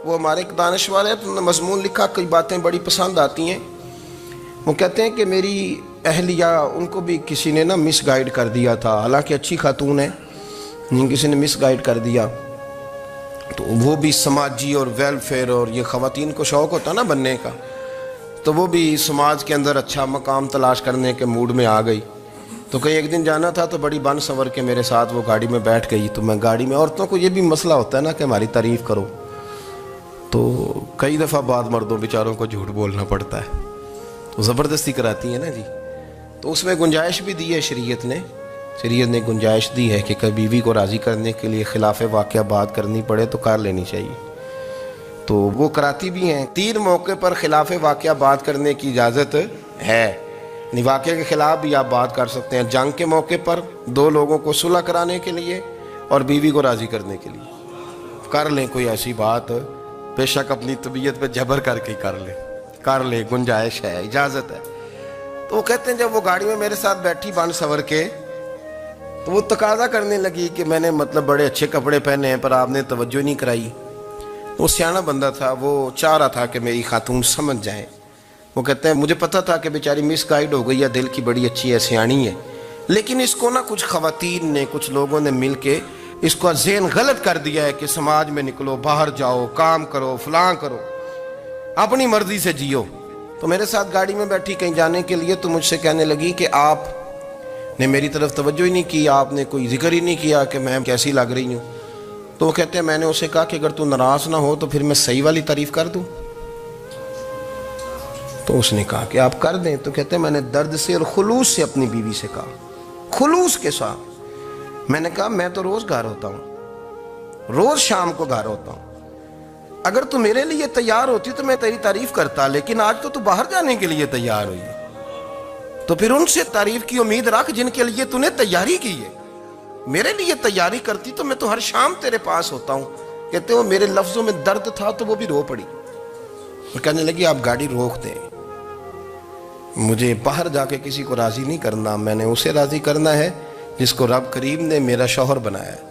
وہ ہمارے ایک دانشور ہے، تو انہوں نے مضمون لکھا، کئی باتیں بڑی پسند آتی ہیں۔ وہ کہتے ہیں کہ میری اہلیہ، ان کو بھی کسی نے نا مس گائیڈ کر دیا تھا، حالانکہ اچھی خاتون ہے، کسی نے مس گائیڈ کر دیا، تو وہ بھی سماجی اور ویلفیئر اور یہ خواتین کو شوق ہوتا نا بننے کا، تو وہ بھی سماج کے اندر اچھا مقام تلاش کرنے کے موڈ میں آ گئی۔ تو کہیں ایک دن جانا تھا تو بڑی بن سنور کے میرے ساتھ وہ گاڑی میں بیٹھ گئی۔ تو میں گاڑی میں، عورتوں کو یہ بھی مسئلہ ہوتا ہے نا کہ ہماری تعریف کرو، تو کئی دفعہ بعض مردوں بیچاروں کو جھوٹ بولنا پڑتا ہے، تو زبردستی کراتی ہیں نا جی۔ تو اس میں گنجائش بھی دی ہے شریعت نے گنجائش دی ہے کہ کبھی بیوی کو راضی کرنے کے لیے خلاف واقعہ بات کرنی پڑے تو کر لینی چاہیے، تو وہ کراتی بھی ہیں۔ 3 موقع پر خلاف واقعہ بات کرنے کی اجازت ہے، واقعے کے خلاف بھی آپ بات کر سکتے ہیں، جنگ کے موقع پر 2 لوگوں کو صلح کرانے کے لیے اور بیوی کو راضی کرنے کے لیے کر لیں کوئی ایسی بات، بے شک اپنی طبیعت پہ جبر کر کے کر لیں، گنجائش ہے، اجازت ہے۔ تو وہ کہتے ہیں جب وہ گاڑی میں میرے ساتھ بیٹھی بن سنور کے، تو وہ تقاضا کرنے لگی کہ میں نے مطلب بڑے اچھے کپڑے پہنے ہیں پر آپ نے توجہ نہیں کرائی۔ وہ سیاںا بندہ تھا، وہ چاہ رہا تھا کہ میری خاتون سمجھ جائیں۔ وہ کہتے ہیں مجھے پتہ تھا کہ بیچاری مس گائیڈ ہو گئی ہے، دل کی بڑی اچھی ہے، سیاਣੀ ہے، لیکن اس کو نا کچھ خواتین نے، کچھ لوگوں نے مل کے اس کو ذہن غلط کر دیا ہے کہ سماج میں نکلو، باہر جاؤ، کام کرو، فلاں کرو، اپنی مرضی سے جیو۔ تو میرے ساتھ گاڑی میں بیٹھی کہیں جانے کے لیے، تو مجھ سے کہنے لگی کہ آپ نے میری طرف توجہ ہی نہیں کی، آپ نے کوئی ذکر ہی نہیں کیا کہ میں کیسی لگ رہی ہوں۔ تو وہ کہتے ہیں میں نے اسے کہا کہ اگر تو ناراض نہ ہو تو پھر میں صحیح والی تعریف کر دوں۔ تو اس نے کہا کہ آپ کر دیں۔ تو کہتے ہیں میں نے درد سے اور خلوص سے اپنی بیوی سے کہا، خلوص کے ساتھ میں نے کہا میں تو روز گھر ہوتا ہوں، روز شام کو گھر ہوتا ہوں، اگر تو میرے لیے تیار ہوتی تو میں تیری تعریف کرتا، لیکن آج تو باہر جانے کے لیے تیار ہوئی، تو پھر ان سے تعریف کی امید رکھ جن کے لیے تو نے تیاری کی ہے۔ میرے لیے تیاری کرتی تو میں تو ہر شام تیرے پاس ہوتا ہوں۔ کہتے ہیں میرے لفظوں میں درد تھا تو وہ بھی رو پڑی، اور کہنے لگی آپ گاڑی روک دیں، مجھے باہر جا کے کسی کو راضی نہیں کرنا، میں نے اسے راضی کرنا ہے جس کو رب کریم نے میرا شوہر بنایا ہے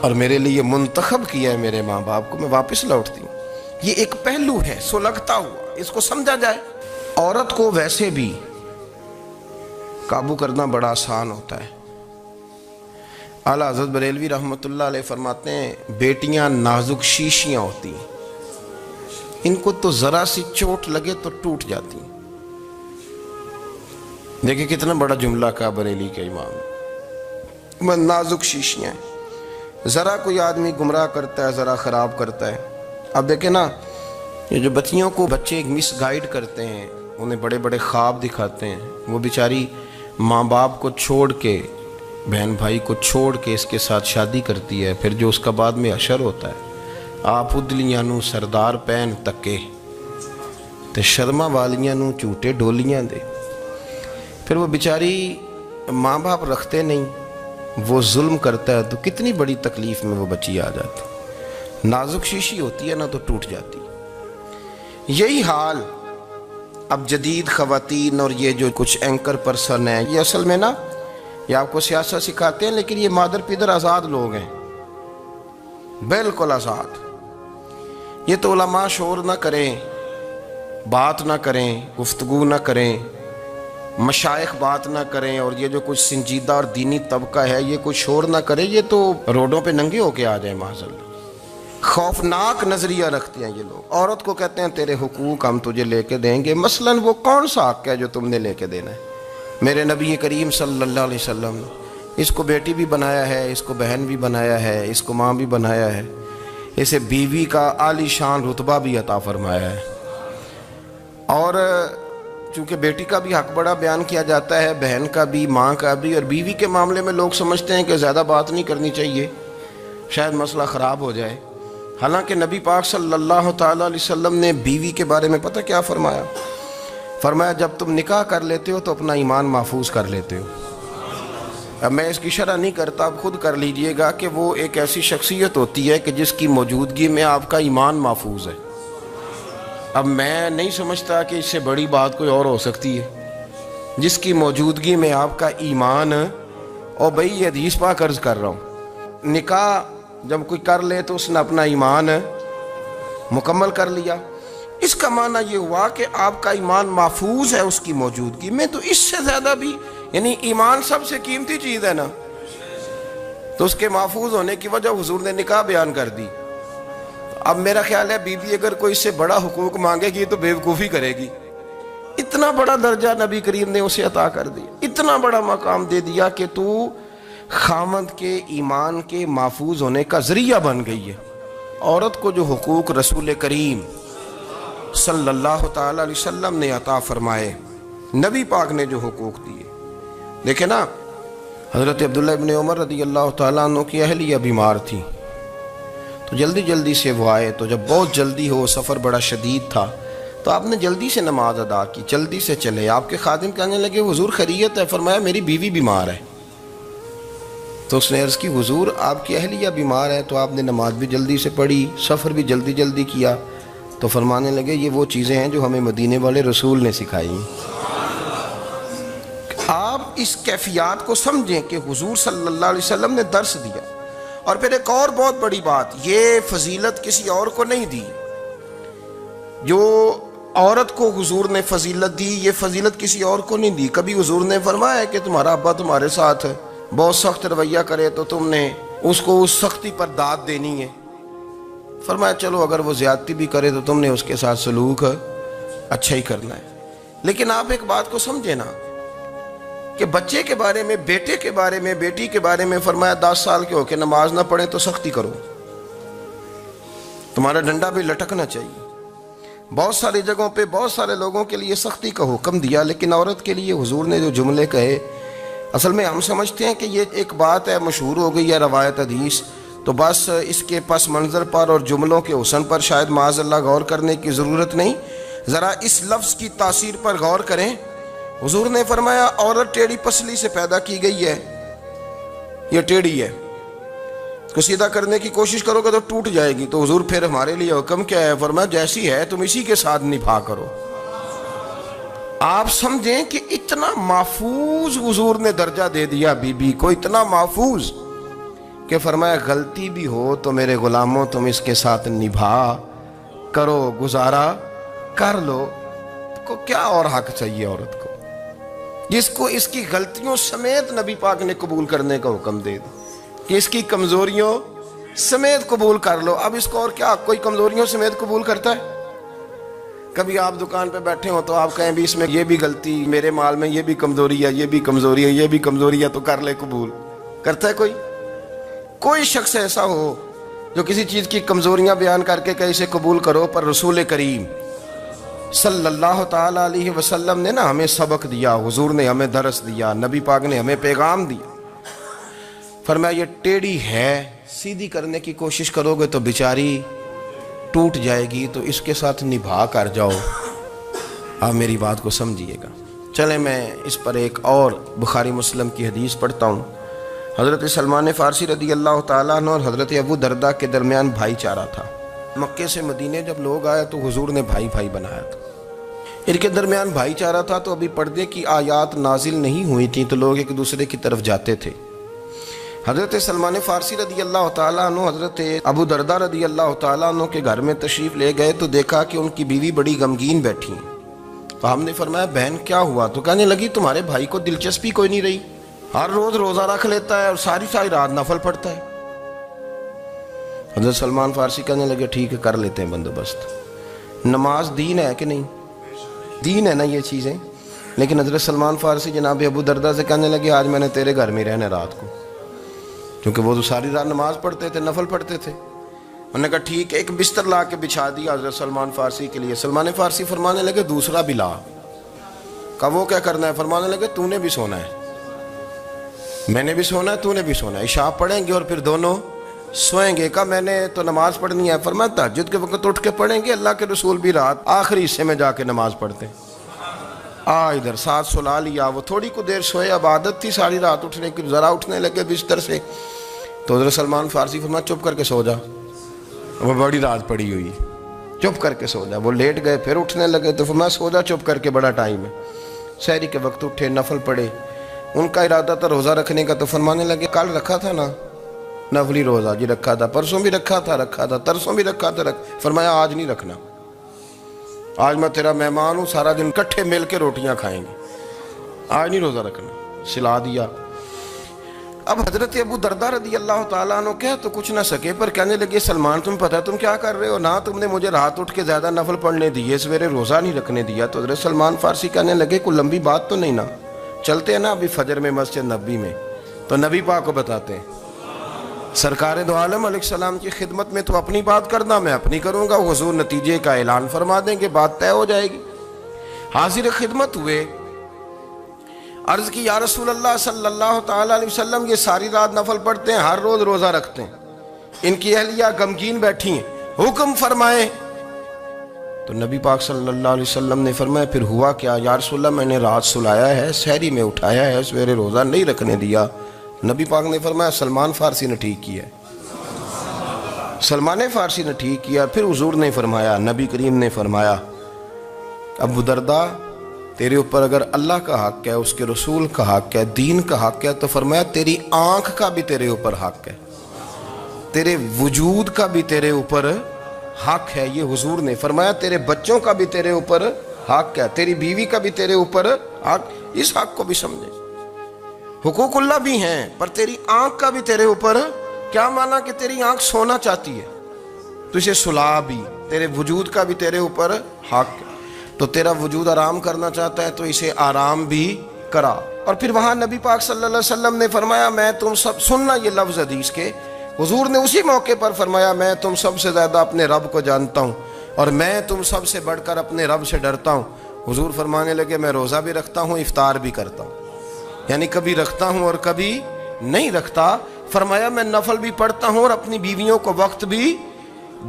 اور میرے لیے منتخب کیا ہے، میرے ماں باپ کو۔ میں واپس لوٹتی ہوں۔ یہ ایک پہلو ہے سلگتا ہوا، اس کو سمجھا جائے۔ عورت کو ویسے بھی قابو کرنا بڑا آسان ہوتا ہے۔ اعلیٰ حضرت بریلوی رحمۃ اللہ علیہ فرماتے ہیں بیٹیاں نازک شیشیاں ہوتی ہیں، ان کو تو ذرا سی چوٹ لگے تو ٹوٹ جاتی ہیں۔ دیکھیں کتنا بڑا جملہ کہا بریلی کے امام، میں نازک شیشیاں ہیں، ذرا کوئی آدمی گمراہ کرتا ہے، ذرا خراب کرتا ہے۔ اب دیکھیں نا، یہ جو بچیوں کو بچے مس گائیڈ کرتے ہیں، انہیں بڑے بڑے خواب دکھاتے ہیں، وہ بیچاری ماں باپ کو چھوڑ کے، بہن بھائی کو چھوڑ کے اس کے ساتھ شادی کرتی ہے، پھر جو اس کا بعد میں حشر ہوتا ہے، آپ ادلیاں نو سردار پہن تکے تے شرما والیاں نو جھوٹے ڈولیاں دے۔ پھر وہ بیچاری ماں باپ رکھتے نہیں، وہ ظلم کرتا ہے، تو کتنی بڑی تکلیف میں وہ بچی آ جاتی۔ نازک شیشی ہوتی ہے نا تو ٹوٹ جاتی۔ یہی حال اب جدید خواتین اور یہ جو کچھ اینکر پرسن ہیں، یہ اصل میں نا یہ آپ کو سیاست سکھاتے ہیں، لیکن یہ مادر پیدر آزاد لوگ ہیں، بالکل آزاد۔ یہ تو علماء شور نہ کریں، بات نہ کریں، گفتگو نہ کریں، مشائخ بات نہ کریں، اور یہ جو کچھ سنجیدہ اور دینی طبقہ ہے یہ کچھ شور نہ کرے، یہ تو روڈوں پہ ننگے ہو کے آ جائیں معاذ اللہ۔ خوفناک نظریہ رکھتے ہیں یہ لوگ۔ عورت کو کہتے ہیں تیرے حقوق ہم تجھے لے کے دیں گے، مثلاً وہ کون سا حق ہے جو تم نے لے کے دینا ہے؟ میرے نبی کریم صلی اللہ علیہ وسلم نے اس کو بیٹی بھی بنایا ہے، اس کو بہن بھی بنایا ہے، اس کو ماں بھی بنایا ہے، اسے بیوی کا عالی شان رتبہ بھی عطا فرمایا ہے۔ اور چونکہ بیٹی کا بھی حق بڑا بیان کیا جاتا ہے، بہن کا بھی، ماں کا بھی، اور بیوی کے معاملے میں لوگ سمجھتے ہیں کہ زیادہ بات نہیں کرنی چاہیے، شاید مسئلہ خراب ہو جائے۔ حالانکہ نبی پاک صلی اللہ تعالیٰ علیہ وسلم نے بیوی کے بارے میں پتہ کیا فرمایا؟ فرمایا جب تم نکاح کر لیتے ہو تو اپنا ایمان محفوظ کر لیتے ہو۔ اب میں اس کی شرح نہیں کرتا، اب خود کر لیجئے گا کہ وہ ایک ایسی شخصیت ہوتی ہے کہ جس کی موجودگی میں آپ کا ایمان محفوظ ہے۔ اب میں نہیں سمجھتا کہ اس سے بڑی بات کوئی اور ہو سکتی ہے، جس کی موجودگی میں آپ کا ایمان، اور بھئی یہ حدیث پاک عرض کر رہا ہوں، نکاح جب کوئی کر لے تو اس نے اپنا ایمان مکمل کر لیا۔ اس کا معنی یہ ہوا کہ آپ کا ایمان محفوظ ہے اس کی موجودگی میں۔ تو اس سے زیادہ بھی، یعنی ایمان سب سے قیمتی چیز ہے نا، تو اس کے محفوظ ہونے کی وجہ حضور نے نکاح بیان کر دی۔ اب میرا خیال ہے بی بی اگر کوئی اس سے بڑا حقوق مانگے گی تو بیوقوفی کرے گی۔ اتنا بڑا درجہ نبی کریم نے اسے عطا کر دیا، اتنا بڑا مقام دے دیا کہ تو خامند کے ایمان کے محفوظ ہونے کا ذریعہ بن گئی ہے۔ عورت کو جو حقوق رسول کریم صلی اللہ تعالی علیہ وسلم نے عطا فرمائے، نبی پاک نے جو حقوق دیے، دیکھیں نا، حضرت عبداللہ ابن عمر رضی اللہ تعالیٰ عنہ کی اہلیہ بیمار تھی، تو جلدی جلدی سے وہ آئے، تو جب بہت جلدی ہو، سفر بڑا شدید تھا، تو آپ نے جلدی سے نماز ادا کی، جلدی سے چلے۔ آپ کے خادم کہنے لگے حضور خیریت ہے؟ فرمایا میری بیوی بیمار ہے۔ تو اس نے عرض کی حضور آپ کی اہلیہ بیمار ہے، تو آپ نے نماز بھی جلدی سے پڑھی، سفر بھی جلدی جلدی کیا۔ تو فرمانے لگے یہ وہ چیزیں ہیں جو ہمیں مدینے والے رسول نے سکھائی۔ آپ اس کیفیات کو سمجھیں کہ حضور صلی اللہ علیہ وسلم نے درس دیا۔ اور پھر ایک اور بہت بڑی بات، یہ فضیلت کسی اور کو نہیں دی، جو عورت کو حضور نے فضیلت دی، یہ فضیلت کسی اور کو نہیں دی۔ کبھی حضور نے فرمایا کہ تمہارا ابا تمہارے ساتھ بہت سخت رویہ کرے تو تم نے اس کو اس سختی پر داد دینی ہے؟ فرمایا چلو اگر وہ زیادتی بھی کرے تو تم نے اس کے ساتھ سلوک اچھا ہی کرنا ہے۔ لیکن آپ ایک بات کو سمجھے نا کہ بچے کے بارے میں، بیٹے کے بارے میں، بیٹی کے بارے میں فرمایا 10 سال کے ہو کے نماز نہ پڑھیں تو سختی کرو، تمہارا ڈنڈا بھی لٹکنا چاہیے۔ بہت ساری جگہوں پہ بہت سارے لوگوں کے لیے سختی کا حکم دیا، لیکن عورت کے لیے حضور نے جو جملے کہے، اصل میں ہم سمجھتے ہیں کہ یہ ایک بات ہے، مشہور ہو گئی ہے روایت حدیث، تو بس اس کے پس منظر پر اور جملوں کے حسن پر شاید معاذ اللہ غور کرنے کی ضرورت نہیں۔ ذرا اس لفظ کی تاثیر پر غور کریں۔ حضور نے فرمایا عورت ٹیڑھی پسلی سے پیدا کی گئی ہے، یہ ٹیڑھی ہے، اس کو سیدھا کرنے کی کوشش کرو گے تو ٹوٹ جائے گی۔ تو حضور پھر ہمارے لیے حکم کیا ہے؟ فرمایا جیسی ہے تم اسی کے ساتھ نبھا کرو۔ آپ سمجھیں کہ اتنا محفوظ حضور نے درجہ دے دیا بی بی کو، اتنا محفوظ کہ فرمایا غلطی بھی ہو تو میرے غلاموں تم اس کے ساتھ نبھا کرو، گزارا کر لو۔ کو کیا اور حق چاہیے عورت کو، جس کو اس کی غلطیوں سمیت نبی پاک نے قبول کرنے کا حکم دے دیا کہ اس کی کمزوریوں سمیت قبول کر لو۔ اب اس کو اور کیا، کوئی کمزوریوں سمیت قبول کرتا ہے؟ کبھی آپ دکان پہ بیٹھے ہو تو آپ کہیں بھی اس میں یہ بھی غلطی، میرے مال میں یہ بھی کمزوری ہے، یہ بھی کمزوری ہے، یہ بھی کمزوری ہے، تو کر لے قبول؟ کرتا ہے کوئی؟ کوئی شخص ایسا ہو جو کسی چیز کی کمزوریاں بیان کر کے کہ اسے قبول کرو؟ پر رسول کریم صلی اللہ تعالی علیہ وسلم نے نا ہمیں سبق دیا، حضور نے ہمیں درس دیا، نبی پاک نے ہمیں پیغام دیا۔ فرمایا یہ ٹیڑھی ہے، سیدھی کرنے کی کوشش کرو گے تو بیچاری ٹوٹ جائے گی، تو اس کے ساتھ نبھا کر جاؤ۔ آپ میری بات کو سمجھیے گا۔ چلیں میں اس پر ایک اور بخاری مسلم کی حدیث پڑھتا ہوں۔ حضرت سلمان فارسی رضی اللہ تعالیٰ عنہ اور حضرت ابو درداء کے درمیان بھائی چارہ تھا۔ مکے سے مدینے جب لوگ آئے تو حضور نے بھائی بھائی بنایا تھا، ان کے درمیان بھائی چارہ تھا، تو ابھی پردے کی آیات نازل نہیں ہوئی تھیں، تو لوگ ایک دوسرے کی طرف جاتے تھے۔ حضرت سلمان فارسی رضی اللہ تعالیٰ عنہ حضرت ابو درداء رضی اللہ تعالیٰ عنہ کے گھر میں تشریف لے گئے تو دیکھا کہ ان کی بیوی بڑی غمگین بیٹھی ہیں۔ تو ہم نے فرمایا بہن کیا ہوا؟ تو کہنے لگی تمہارے بھائی کو دلچسپی کوئی نہیں رہی، ہر روز روزہ رکھ لیتا ہے اور ساری رات نفل پڑھتا ہے۔ حضرت سلمان فارسی کہنے لگے ٹھیک ہے کر لیتے ہیں بندوبست۔ نماز دین ہے کہ نہیں؟ دین ہے نا یہ چیزیں۔ لیکن حضرت سلمان فارسی جناب ابو درداء سے کہنے لگے آج میں نے تیرے گھر میں رہنا رات کو، کیونکہ وہ تو ساری رات نماز پڑھتے تھے، نفل پڑھتے تھے۔ انہوں نے کہا ٹھیک ہے، ایک بستر لا کے بچھا دیا حضرت سلمان فارسی کے لیے۔ سلمان فارسی فرمانے لگے دوسرا بھی لا۔ کہا وہ کیا کرنا ہے؟ فرمانے لگے تو نے بھی سونا ہے، میں نے بھی سونا ہے، تو نے بھی سونا ہے، عشاء پڑھیں گے اور پھر دونوں سوئیں گے۔ کہا میں نے تو نماز پڑھنی ہے۔ فرمایا تہجد کے وقت اٹھ کے پڑھیں گے، اللہ کے رسول بھی رات آخری حصے میں جا کے نماز پڑھتے ہیں۔ ادھر ساتھ سلا لیا، وہ تھوڑی کو دیر سوئے، اب عادت تھی ساری رات اٹھنے کی، ذرا اٹھنے لگے بستر سے تو حضرت سلمان فارسی فرمایا چپ کر کے سو جا، وہ بڑی رات پڑی ہوئی، چپ کر کے سو جا۔ وہ لیٹ گئے، پھر اٹھنے لگے تو فرمایا سو جا چپ کر کے، بڑا ٹائم ہے۔ سحری کے وقت اٹھے، نفل پڑھے، ان کا ارادہ تھا روزہ رکھنے کا، تو فرمانے لگے کل رکھا تھا نا، نفلی روزہ جی رکھا تھا، پرسوں بھی رکھا تھا، ترسوں بھی رکھا تھا، فرمایا آج نہیں رکھنا، آج میں تیرا مہمان ہوں، سارا دن کٹھے مل کے روٹیاں کھائیں گے، آج نہیں روزہ رکھنا، سلا دیا۔ اب حضرت ابو درداء رضی اللہ تعالیٰ عنہ کہہ تو کچھ نہ سکے، پر کہنے لگے سلمان تم پتہ ہے تم کیا کر رہے ہو، نہ تم نے مجھے رات اٹھ کے زیادہ نفل پڑھنے دیے، سویرے روزہ نہیں رکھنے دیا۔ تو حضرت سلمان فارسی کہنے لگے کوئی لمبی بات تو نہیں نا، چلتے ہیں نا ابھی فجر میں مسجد نبی میں، تو نبی پاک کو بتاتے ہیں سرکار دو عالم علیہ السلام کی خدمت میں تو اپنی بات کرنا، میں اپنی کروں گا، حضور نتیجے کا اعلان فرما دیں کہ بات طے ہو جائے گی۔ حاضر خدمت ہوئے، عرض کی یا رسول اللہ صلی اللہ تعالیٰ علیہ وسلم یہ ساری رات نفل پڑھتے ہیں، ہر روز روزہ رکھتے ہیں، ان کی اہلیہ غمگین بیٹھی ہیں، حکم فرمائیں۔ تو نبی پاک صلی اللہ علیہ وسلم نے فرمایا پھر ہوا کیا؟ یا رسول اللہ میں نے رات سلایا ہے، سحری میں اٹھایا ہے، سویرے روزہ نہیں رکھنے دیا۔ نبی پاک نے فرمایا سلمان فارسی نے ٹھیک کیا، سلمان فارسی نے ٹھیک کیا۔ پھر حضور نے فرمایا، نبی کریم نے فرمایا ابو درداء تیرے اوپر اگر اللہ کا حق ہے، اس کے رسول کا حق ہے، دین کا حق ہے، تو فرمایا تیری آنکھ کا بھی تیرے اوپر حق ہے، تیرے وجود کا بھی تیرے اوپر حق ہے۔ یہ حضور نے فرمایا تیرے بچوں کا بھی تیرے اوپر حق ہے، تیری بیوی کا بھی تیرے اوپر حق، اس حق کو بھی سمجھے۔ حقوق اللہ بھی ہیں، پر تیری آنکھ کا بھی تیرے اوپر، کیا مانا کہ تیری آنکھ سونا چاہتی ہے تو اسے سلا بھی، تیرے وجود کا بھی تیرے اوپر حق ہے، تو تیرا وجود آرام کرنا چاہتا ہے تو اسے آرام بھی کرا۔ اور پھر وہاں نبی پاک صلی اللہ علیہ وسلم نے فرمایا میں تم سب، سننا یہ لفظ حدیث کے، حضور نے اسی موقع پر فرمایا میں تم سب سے زیادہ اپنے رب کو جانتا ہوں اور میں تم سب سے بڑھ کر اپنے رب سے ڈرتا ہوں۔ حضور فرمانے لگے میں روزہ بھی رکھتا ہوں، افطار بھی کرتا ہوں، یعنی کبھی رکھتا ہوں اور کبھی نہیں رکھتا۔ فرمایا میں نفل بھی پڑھتا ہوں اور اپنی بیویوں کو وقت بھی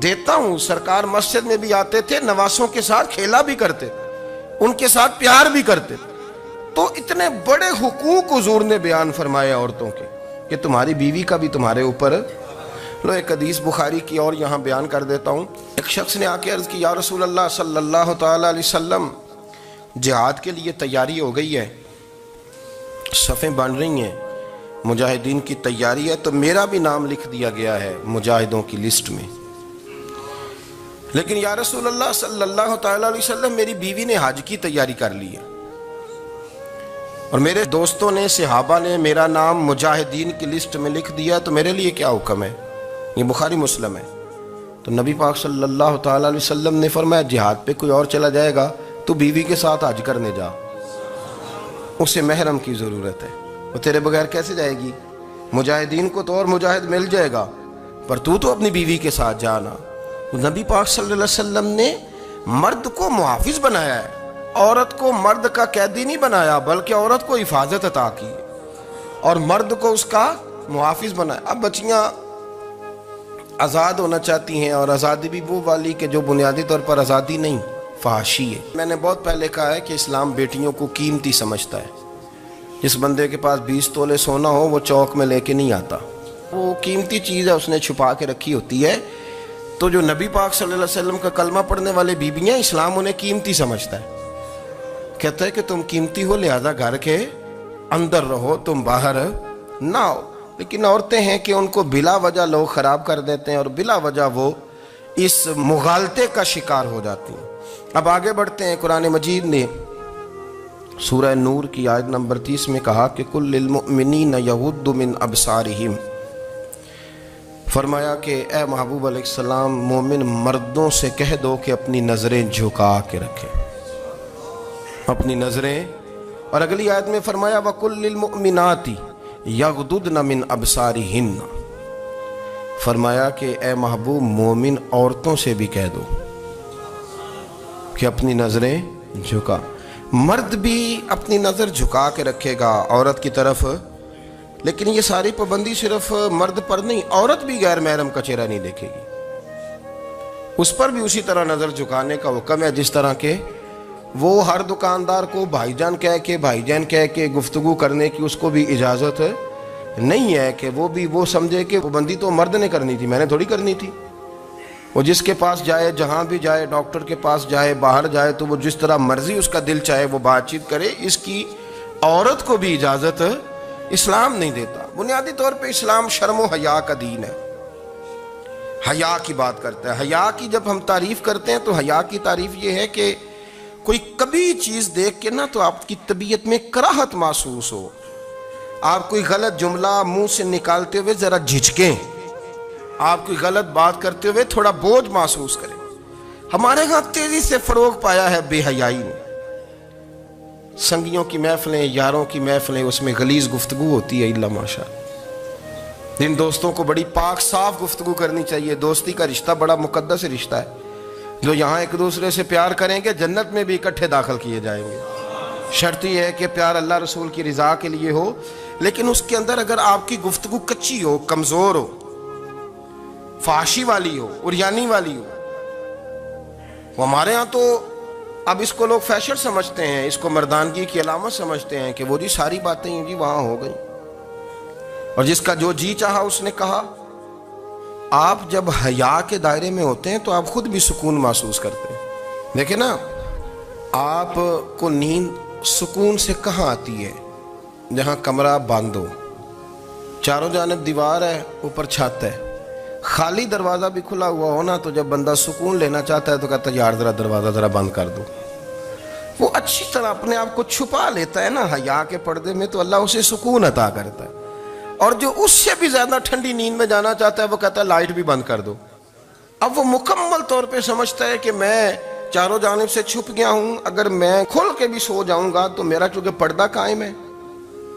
دیتا ہوں۔ سرکار مسجد میں بھی آتے تھے، نواسوں کے ساتھ کھیلا بھی کرتے، ان کے ساتھ پیار بھی کرتے۔ تو اتنے بڑے حقوق حضور نے بیان فرمائے عورتوں کے کہ تمہاری بیوی کا بھی تمہارے اوپر۔ لو ایک حدیث بخاری کی اور یہاں بیان کر دیتا ہوں۔ ایک شخص نے آ کے عرض کی یا رسول اللہ صلی اللہ تعالیٰ علیہ وسلم جہاد کے لیے تیاری ہو گئی ہے، صفیں بن رہی ہیں، مجاہدین کی تیاری ہے، تو میرا بھی نام لکھ دیا گیا ہے مجاہدوں کی لسٹ میں، لیکن یا رسول اللہ صلی اللہ تعالیٰ علیہ وسلم میری بیوی نے حج کی تیاری کر لی ہے اور میرے دوستوں نے، صحابہ نے میرا نام مجاہدین کی لسٹ میں لکھ دیا، تو میرے لیے کیا حکم ہے؟ یہ بخاری مسلم ہے۔ تو نبی پاک صلی اللہ تعالیٰ علیہ وسلم نے فرمایا جہاد پہ کوئی اور چلا جائے گا تو بیوی کے ساتھ حج کرنے جا، اسے محرم کی ضرورت ہے، وہ تیرے بغیر کیسے جائے گی؟ مجاہدین کو تو اور مجاہد مل جائے گا، پر تو اپنی بیوی کے ساتھ جانا۔ نبی پاک صلی اللہ علیہ وسلم نے مرد کو محافظ بنایا ہے، عورت کو مرد کا قیدی نہیں بنایا، بلکہ عورت کو حفاظت عطا کی اور مرد کو اس کا محافظ بنایا۔ اب بچیاں آزاد ہونا چاہتی ہیں، اور آزادی بھی وہ والی کہ جو بنیادی طور پر آزادی نہیں، فحاشی ہے۔ میں نے بہت پہلے کہا ہے کہ اسلام بیٹیوں کو قیمتی سمجھتا ہے۔ جس بندے کے پاس 20 تولے سونا ہو وہ چوک میں لے کے نہیں آتا، وہ قیمتی چیز ہے، اس نے چھپا کے رکھی ہوتی ہے۔ تو جو نبی پاک صلی اللہ علیہ وسلم کا کلمہ پڑھنے والے بیویاں، اسلام انہیں قیمتی سمجھتا ہے، کہتا ہے کہ تم قیمتی ہو لہذا گھر کے اندر رہو، تم باہر نہ ہو۔ لیکن عورتیں ہیں کہ ان کو بلا وجہ لوگ خراب کر دیتے ہیں اور بلا وجہ وہ اس مغالطے کا شکار ہو جاتی ہیں۔ اب آگے بڑھتے ہیں۔ قرآن مجید نے سورہ نور کی آیت نمبر 30 میں کہا کہ کل للمؤمنین یغضوا من ابصارہم، فرمایا کہ اے محبوب علیہ السلام مومن مردوں سے کہہ دو کہ اپنی نظریں جھکا کے رکھیں، اپنی نظریں۔ اور اگلی آیت میں فرمایا وَقُلْ لِلْمُؤْمِنَاتِ یغضضن من ابصارہن، فرمایا کہ اے محبوب مومن عورتوں سے بھی کہہ دو کہ اپنی نظریں جھکا۔ مرد بھی اپنی نظر جھکا کے رکھے گا عورت کی طرف، لیکن یہ ساری پابندی صرف مرد پر نہیں، عورت بھی غیر محرم کا چہرہ نہیں دیکھے گی، اس پر بھی اسی طرح نظر جھکانے کا حکم ہے جس طرح کہ وہ ہر دکاندار کو بھائی جان کہہ کے گفتگو کرنے کی اس کو بھی اجازت نہیں ہے کہ وہ سمجھے کہ پابندی تو مرد نے کرنی تھی، میں نے تھوڑی کرنی تھی۔ وہ جس کے پاس جائے، جہاں بھی جائے، ڈاکٹر کے پاس جائے، باہر جائے، تو وہ جس طرح مرضی اس کا دل چاہے وہ بات چیت کرے، اس کی عورت کو بھی اجازت اسلام نہیں دیتا۔ بنیادی طور پہ اسلام شرم و حیا کا دین ہے، حیا کی بات کرتا ہے۔ حیا کی جب ہم تعریف کرتے ہیں تو حیا کی تعریف یہ ہے کہ کوئی کبھی چیز دیکھ کے نا تو آپ کی طبیعت میں کراہت محسوس ہو، آپ کوئی غلط جملہ منہ سے نکالتے ہوئے ذرا جھجکیں، آپ کوئی غلط بات کرتے ہوئے تھوڑا بوجھ محسوس کریں۔ ہمارے ہاں تیزی سے فروغ پایا ہے بے حیائی نے۔ سنگیوں کی محفلیں، یاروں کی محفلیں، اس میں غلیظ گفتگو ہوتی ہے الا ماشاء اللہ۔ جن دوستوں کو بڑی پاک صاف گفتگو کرنی چاہیے، دوستی کا رشتہ بڑا مقدس رشتہ ہے، جو یہاں ایک دوسرے سے پیار کریں گے جنت میں بھی اکٹھے داخل کیے جائیں گے۔ شرط یہ ہے کہ پیار اللہ رسول کی رضا کے لیے ہو، لیکن اس کے اندر اگر آپ کی گفتگو کچی ہو، کمزور ہو، فحاشی والی ہو، عریانی والی ہو، وہ ہمارے ہاں تو اب اس کو لوگ فیشن سمجھتے ہیں، اس کو مردانگی کی علامت سمجھتے ہیں کہ وہ جی ساری باتیں جی وہاں ہو گئیں، اور جس کا جو جی چاہا اس نے کہا۔ آپ جب حیا کے دائرے میں ہوتے ہیں تو آپ خود بھی سکون محسوس کرتے ہیں۔ دیکھیں نا، آپ کو نیند سکون سے کہاں آتی ہے؟ جہاں کمرہ بند ہو، چاروں جانب دیوار ہے، اوپر چھت ہے، خالی دروازہ بھی کھلا ہوا ہونا تو جب بندہ سکون لینا چاہتا ہے تو کہتا ہے یار ذرا دروازہ ذرا بند کر دو۔ وہ اچھی طرح اپنے آپ کو چھپا لیتا ہے نا حیا کے پردے میں، تو اللہ اسے سکون عطا کرتا ہے۔ اور جو اس سے بھی زیادہ ٹھنڈی نیند میں جانا چاہتا ہے وہ کہتا ہے لائٹ بھی بند کر دو۔ اب وہ مکمل طور پہ سمجھتا ہے کہ میں چاروں جانب سے چھپ گیا ہوں، اگر میں کھل کے بھی سو جاؤں گا تو میرا چونکہ پردہ قائم ہے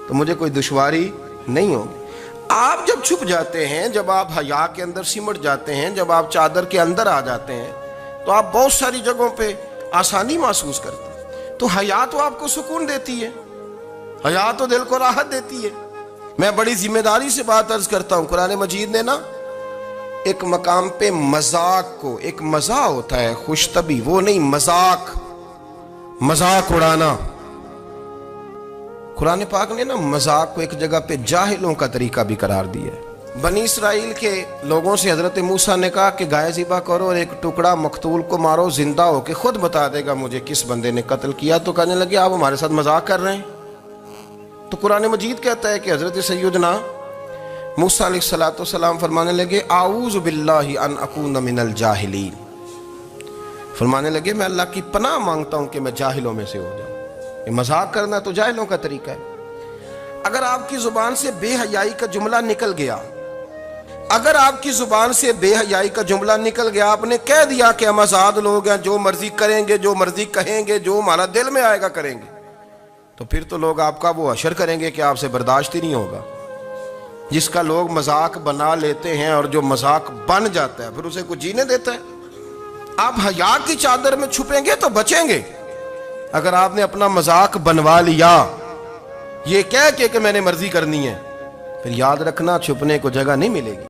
تو مجھے کوئی دشواری نہیں ہوگی۔ آپ جب چھپ جاتے ہیں، جب آپ حیا کے اندر سمٹ جاتے ہیں، جب آپ چادر کے اندر آ جاتے ہیں تو آپ بہت ساری جگہوں پہ آسانی محسوس کرتے ہیں۔ تو حیا تو آپ کو سکون دیتی ہے، حیا تو دل کو راحت دیتی ہے۔ میں بڑی ذمہ داری سے بات عرض کرتا ہوں، قرآن مجید نے نا ایک مقام پہ مذاق کو، ایک مزاح ہوتا ہے خوش طبی، وہ نہیں، مذاق اڑانا، قرآن پاک نے نا مذاق کو ایک جگہ پہ جاہلوں کا طریقہ بھی قرار دیا ہے۔ بنی اسرائیل کے لوگوں سے حضرت موسیٰ نے کہا کہ گائے ذبح کرو اور ایک ٹکڑا مقتول کو مارو، زندہ ہو کے خود بتا دے گا مجھے کس بندے نے قتل کیا۔ تو کہنے لگے آپ ہمارے ساتھ مذاق کر رہے ہیں۔ تو قرآن مجید کہتا ہے کہ حضرت سیدنا موسیٰ علیہ السلام فرمانے لگے اعوذ باللہ ان اکون من الجاہلین، فرمانے لگے میں اللہ کی پناہ مانگتا ہوں کہ میں جاہلوں میں سے ہو جاؤں۔ یہ مذاق کرنا تو جاہلوں کا طریقہ ہے۔ اگر آپ کی زبان سے بے حیائی کا جملہ نکل گیا، اگر آپ کی زبان سے بے حیائی کا جملہ نکل گیا، آپ نے کہہ دیا کہ ہم آزاد لوگ ہیں، جو مرضی کریں گے، جو مرضی کہیں گے، جو ہمارا دل میں آئے گا کریں گے، تو پھر تو لوگ آپ کا وہ حشر کریں گے کہ آپ سے برداشت ہی نہیں ہوگا۔ جس کا لوگ مذاق بنا لیتے ہیں اور جو مذاق بن جاتا ہے پھر اسے کچھ جینے دیتا ہے۔ آپ حیا کی چادر میں چھپیں گے تو بچیں گے، اگر آپ نے اپنا مذاق بنوا لیا یہ کہہ کے کہ میں نے مرضی کرنی ہے، پھر یاد رکھنا چھپنے کو جگہ نہیں ملے گی۔